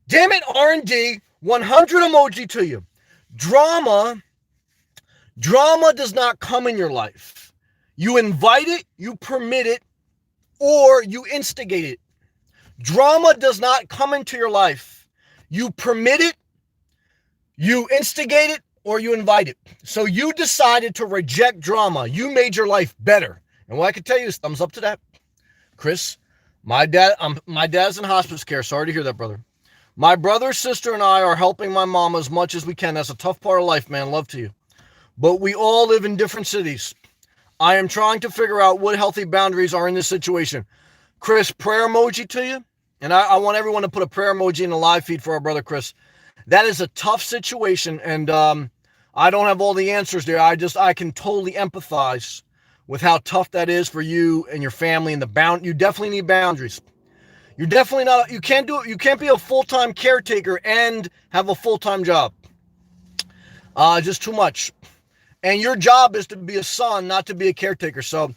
Damn it, R&D. 100 emoji to you. Drama does not come in your life. You invite it, you permit it, or you instigate it. Drama does not come into your life. You permit it, you instigate it, or you invite it. So you decided to reject drama. You made your life better. And what I can tell you is thumbs up to that. Chris, my dad's in hospice care. Sorry to hear that, brother. My brother, sister, and I are helping my mom as much as we can. That's a tough part of life, man. Love to you. But we all live in different cities. I am trying to figure out what healthy boundaries are in this situation. Chris, prayer emoji to you. And I want everyone to put a prayer emoji in the live feed for our brother, Chris. That is a tough situation. And I don't have all the answers there. I can totally empathize with how tough that is for you and your family and you definitely need boundaries. You're definitely not, you can't do it. You can't be a full-time caretaker and have a full-time job. Just too much. And your job is to be a son, not to be a caretaker. So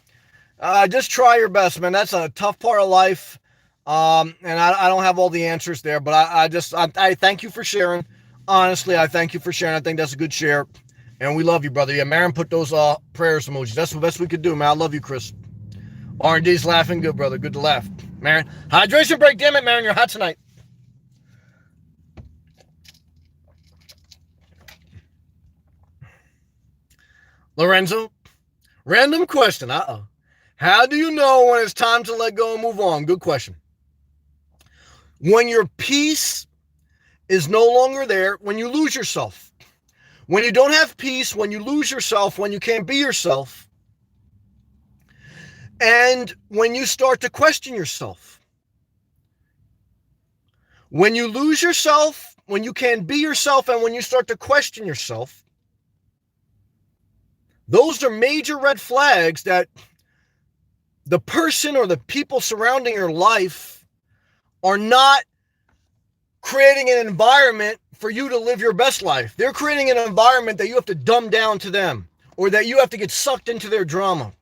just try your best, man. That's a tough part of life. And I don't have all the answers there, but I thank you for sharing. Honestly, I thank you for sharing. I think that's a good share. And we love you, brother. Yeah, Marin put those prayers emojis. That's the best we could do, man. I love you, Chris. R&D's laughing good, brother. Good to laugh. Marin, hydration break. Damn it, Marin, you're hot tonight. Lorenzo, random question. How do you know when it's time to let go and move on? Good question. When your peace is no longer there, when you lose yourself, when you don't have peace, when you lose yourself, when you can't be yourself, and when you start to question yourself. When you lose yourself, when you can't be yourself, and when you start to question yourself, those are major red flags that the person or the people surrounding your life are not creating an environment for you to live your best life. They're creating an environment that you have to dumb down to them, or that you have to get sucked into their drama.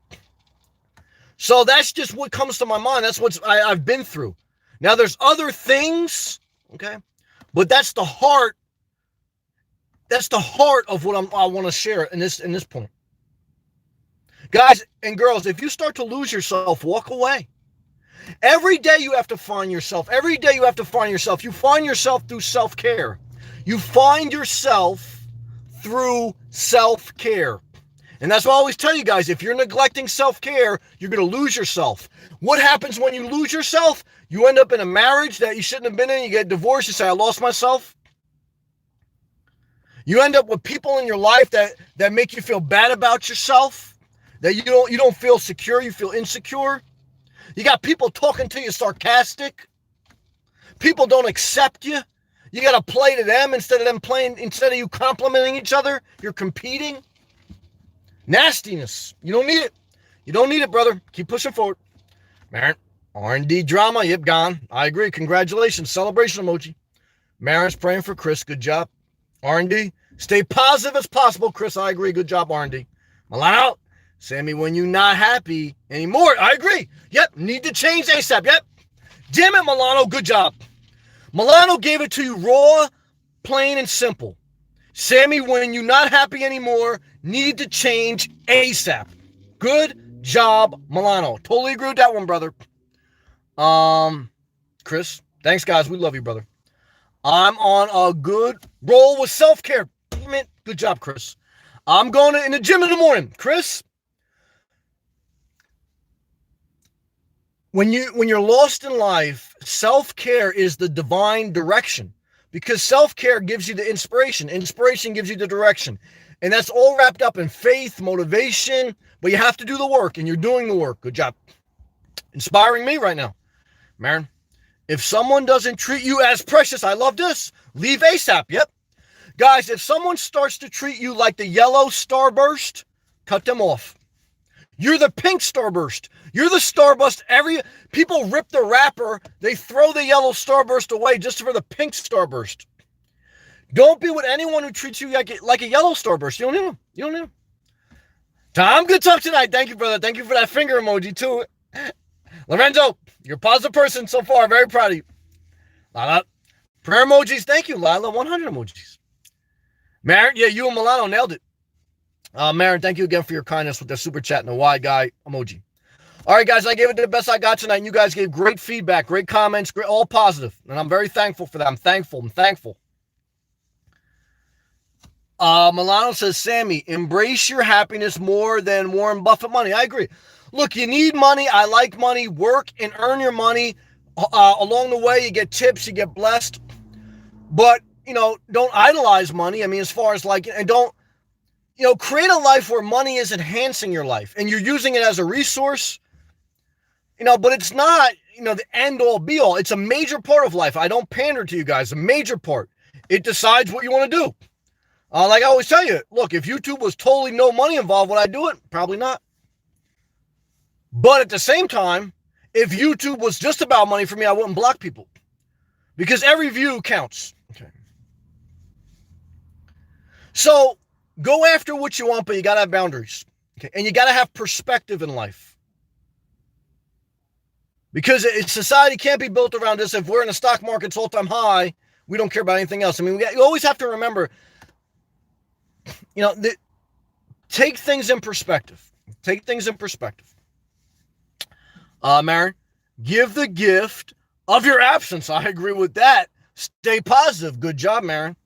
So that's just what comes to my mind. That's what I've been through. Now there's other things, okay? But that's the heart. That's the heart of what I want to share in this point. Guys and girls, if you start to lose yourself, walk away. Every day you have to find yourself. Every day you have to find yourself. You find yourself through self-care. You find yourself through self-care. And that's why I always tell you guys, if you're neglecting self-care, you're going to lose yourself. What happens when you lose yourself? You end up in a marriage that you shouldn't have been in. You get divorced. You say, I lost myself. You end up with people in your life that make you feel bad about yourself, that you don't feel secure. You feel insecure. You got people talking to you sarcastic. People don't accept you. You got to play to them instead of you complimenting each other. You're competing. Nastiness. You don't need it. You don't need it, brother. Keep pushing forward. Marin, R&D drama. Yep, gone. I agree. Congratulations. Celebration emoji. Marin's praying for Chris. Good job. R&D. Stay positive as possible, Chris. I agree. Good job, R&D. Milano. Sammy, when you're not happy anymore. I agree. Yep. Need to change ASAP. Yep. Damn it, Milano. Good job. Milano gave it to you raw, plain, and simple. Sammy, when you're not happy anymore, need to change ASAP. Good job, Milano. Totally agree with that one, brother. Chris, thanks, guys. We love you, brother. I'm on a good roll with self-care. Good job, Chris. I'm going in the gym in the morning. Chris, when you're lost in life, self-care is the divine direction, because self-care gives you the inspiration. Inspiration gives you the direction. And that's all wrapped up in faith, motivation, but you have to do the work, and you're doing the work. Good job. Inspiring me right now. Marin, if someone doesn't treat you as precious, I love this, leave ASAP. Yep. Guys, if someone starts to treat you like the yellow starburst, cut them off. You're the pink starburst. You're the starburst. People rip the wrapper. They throw the yellow starburst away just for the pink starburst. Don't be with anyone who treats you like a yellow starburst. You don't need them. You don't need them. Tom, good talk tonight. Thank you, brother. Thank you for that finger emoji, too. Lorenzo, you're a positive person so far. Very proud of you. Lala, prayer emojis. Thank you, Lila. 100 emojis. Marin, yeah, you and Milano nailed it. Marin, thank you again for your kindness with the super chat and the wide guy emoji. All right, guys, I gave it the best I got tonight, and you guys gave great feedback, great comments, all positive, and I'm very thankful for that. I'm thankful. Milano says, Sammy, embrace your happiness more than Warren Buffett money. I agree. Look, you need money. I like money. Work and earn your money. Along the way, you get tips, you get blessed. But, don't idolize money. I mean, as far as and don't, create a life where money is enhancing your life and you're using it as a resource, but it's not, the end all be all. It's a major part of life. I don't pander to you guys. A major part. It decides what you want to do. Like I always tell you, look, if YouTube was totally no money involved, would I do it? Probably not. But at the same time, if YouTube was just about money for me, I wouldn't block people, because every view counts. Okay. So go after what you want, but you got to have boundaries. Okay. And you got to have perspective in life, because society can't be built around this. If we're in a stock market's all-time high, we don't care about anything else. I mean, you always have to remember, take things in perspective. Take things in perspective. Marin, give the gift of your absence. I agree with that. Stay positive. Good job, Marin.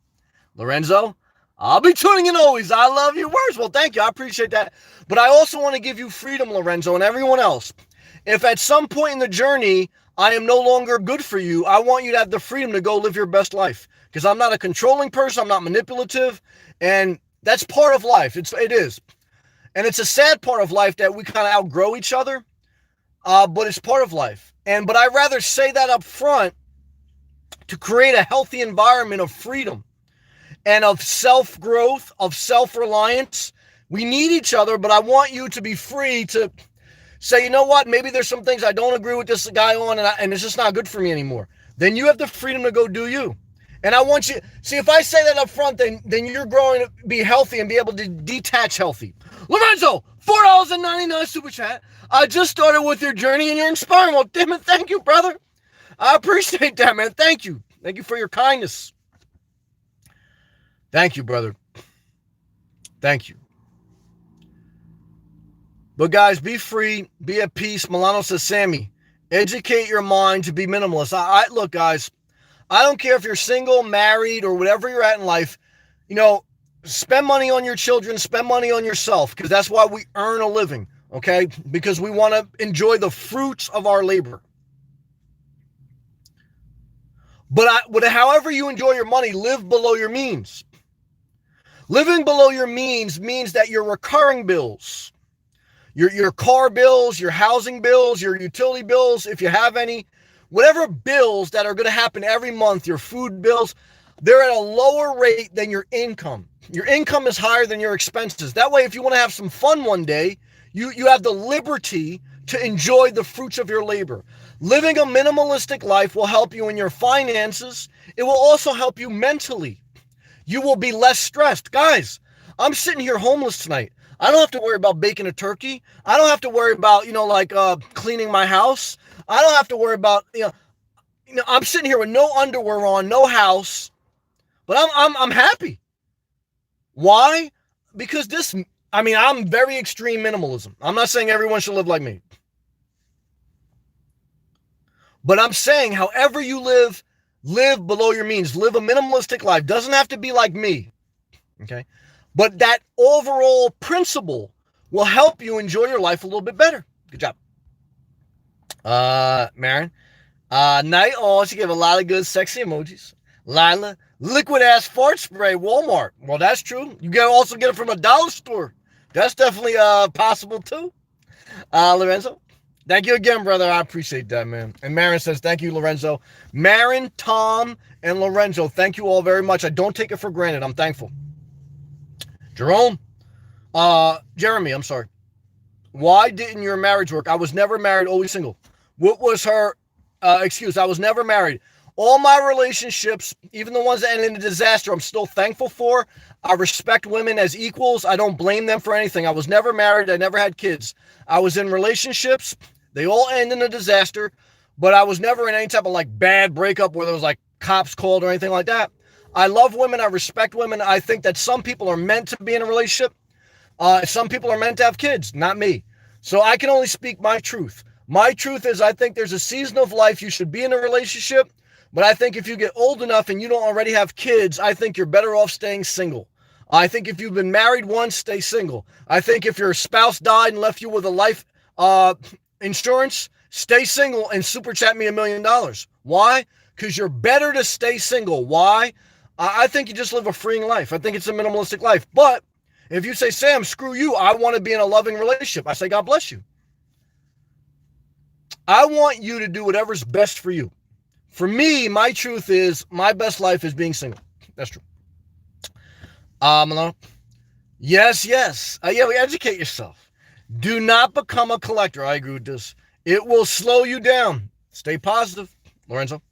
Lorenzo, I'll be tuning in always. I love your words. Well, thank you. I appreciate that. But I also want to give you freedom, Lorenzo, and everyone else. If at some point in the journey I am no longer good for you, I want you to have the freedom to go live your best life. Because I'm not a controlling person. I'm not manipulative. And that's part of life. It is. And it's a sad part of life that we kind of outgrow each other. But it's part of life. But I'd rather say that up front to create a healthy environment of freedom and of self-growth, of self-reliance. We need each other, but I want you to be free to say, you know what, maybe there's some things I don't agree with this guy on, and it's just not good for me anymore. Then you have the freedom to go do you. And I want you, see, if I say that up front, then you're growing to be healthy and be able to detach healthy. Lorenzo, $4.99 super chat. I just started with your journey and you're inspiring. Well, damn it, thank you, brother. I appreciate that, man. Thank you. Thank you for your kindness. Thank you, brother. Thank you. But guys, be free, be at peace. Milano says, Sammy, educate your mind to be minimalist. Look, guys, I don't care if you're single, married, or whatever you're at in life. You know, spend money on your children, spend money on yourself, because that's why we earn a living, okay? Because we want to enjoy the fruits of our labor. But however you enjoy your money, live below your means. Living below your means that your recurring bills, your car bills, your housing bills, your utility bills, if you have any, whatever bills that are going to happen every month, your food bills, they're at a lower rate than your income. Your income is higher than your expenses. That way, if you want to have some fun one day, you have the liberty to enjoy the fruits of your labor. Living a minimalistic life will help you in your finances. It will also help you mentally. You will be less stressed. Guys, I'm sitting here homeless tonight. I don't have to worry about baking a turkey. I don't have to worry about, cleaning my house. I don't have to worry about, I'm sitting here with no underwear on, no house, but I'm happy. Why? Because I'm very extreme minimalism. I'm not saying everyone should live like me. But I'm saying however you live below your means. Live a minimalistic life. Doesn't have to be like me. Okay? But that overall principle will help you enjoy your life a little bit better. Good job. Marin. Night. Oh, she gave a lot of good sexy emojis. Lila. Liquid ass fart spray. Walmart. Well, that's true. You can also get it from a dollar store. That's definitely possible too. Lorenzo. Thank you again, brother. I appreciate that, man. And Marin says, thank you, Lorenzo. Marin, Tom, and Lorenzo, thank you all very much. I don't take it for granted. I'm thankful. Jerome, Jeremy, I'm sorry. Why didn't your marriage work? I was never married, always single. What was her excuse? I was never married. All my relationships, even the ones that ended in a disaster, I'm still thankful for. I respect women as equals. I don't blame them for anything. I was never married. I never had kids. I was in relationships. They all end in a disaster, but I was never in any type of bad breakup where there was cops called or anything like that. I love women. I respect women. I think that some people are meant to be in a relationship. Some people are meant to have kids, not me. So I can only speak my truth. My truth is I think there's a season of life you should be in a relationship, but I think if you get old enough and you don't already have kids, I think you're better off staying single. I think if you've been married once, stay single. I think if your spouse died and left you with a life insurance, stay single and super chat me $1 million. Why? Because you're better to stay single. Why? I think you just live a freeing life. I think it's a minimalistic life. But if you say, Sam, screw you, I want to be in a loving relationship, I say, God bless you. I want you to do whatever's best for you. For me, my truth is my best life is being single. That's true. Malone. Yes. Educate yourself. Do not become a collector. I agree with this. It will slow you down. Stay positive, Lorenzo.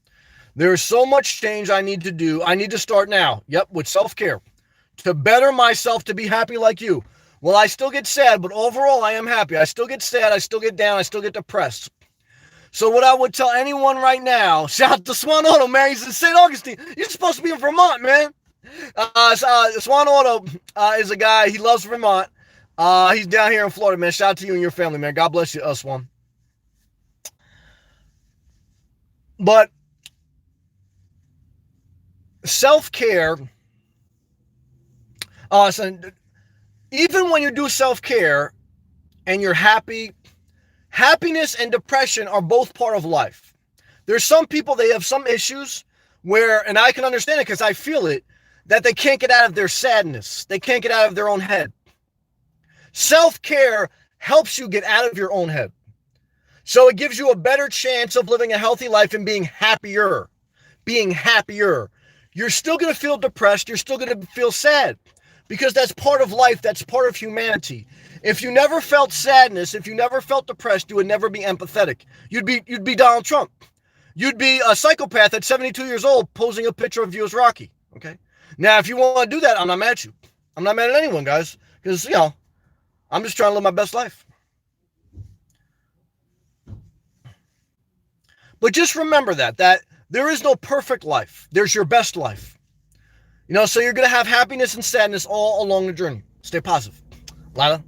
There is so much change I need to do. I need to start now. Yep, with self-care. To better myself, to be happy like you. Well, I still get sad, but overall I am happy. I still get sad. I still get down. I still get depressed. So what I would tell anyone right now, shout out to Swan Auto, man. He's in St. Augustine. You're supposed to be in Vermont, man. Swan Auto is a guy. He loves Vermont. He's down here in Florida, man. Shout out to you and your family, man. God bless you, Swan. But self-care So even when you do self-care and you're happy, happiness and depression are both part of life. There's some people, they have some issues where, and I can understand it because I feel it, that they can't get out of their sadness. They can't get out of their own head. Self-care helps you get out of your own head. So it gives you a better chance of living a healthy life and being happier. Being happier. You're still going to feel depressed. You're still going to feel sad because that's part of life. That's part of humanity. If you never felt sadness, if you never felt depressed, you would never be empathetic. You'd be Donald Trump. You'd be a psychopath at 72 years old posing a picture of you as Rocky. Okay. Now, if you want to do that, I'm not mad at you. I'm not mad at anyone, guys, because, I'm just trying to live my best life. But just remember that there is no perfect life. There's your best life. So you're going to have happiness and sadness all along the journey. Stay positive. Lila,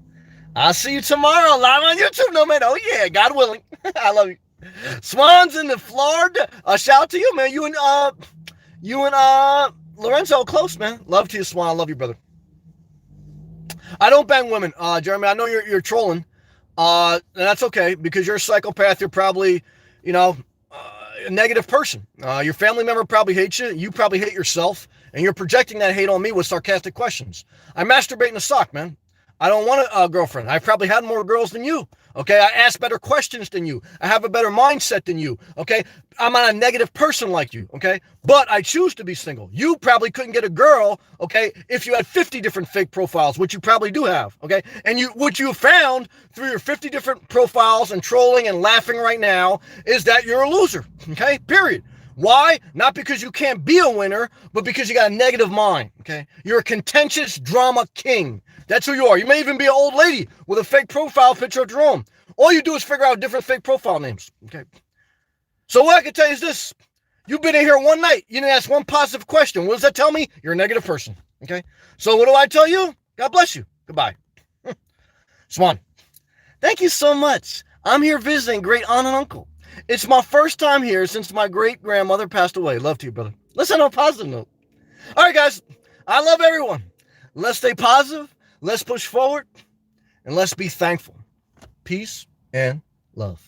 I'll see you tomorrow live on YouTube, no man. Oh, yeah, God willing. I love you. Swans in the Florida. Shout out to you, man. You and Lorenzo close, man. Love to you, Swan. I love you, brother. I don't bang women, Jeremy. I know you're trolling. And that's okay because you're a psychopath. You're probably, a negative person. Your family member probably hates you. You probably hate yourself. And you're projecting that hate on me with sarcastic questions. I masturbate in a sock, man. I don't want a girlfriend. I've probably had more girls than you. Okay. I ask better questions than you. I have a better mindset than you. Okay. I'm not a negative person like you. Okay. But I choose to be single. You probably couldn't get a girl. Okay. If you had 50 different fake profiles, which you probably do have. Okay. And what you found through your 50 different profiles and trolling and laughing right now is that you're a loser. Okay. Period. Why? Not because you can't be a winner, but because you got a negative mind. Okay. You're a contentious drama king. That's who you are. You may even be an old lady with a fake profile picture of Jerome. All you do is figure out different fake profile names. Okay. So what I can tell you is this. You've been in here one night. You didn't ask one positive question. What does that tell me? You're a negative person. Okay. So what do I tell you? God bless you. Goodbye. Swan. Thank you so much. I'm here visiting great aunt and uncle. It's my first time here since my great grandmother passed away. Love to you, brother. Let's end on a positive note. All right, guys. I love everyone. Let's stay positive. Let's push forward. And let's be thankful. Peace and love.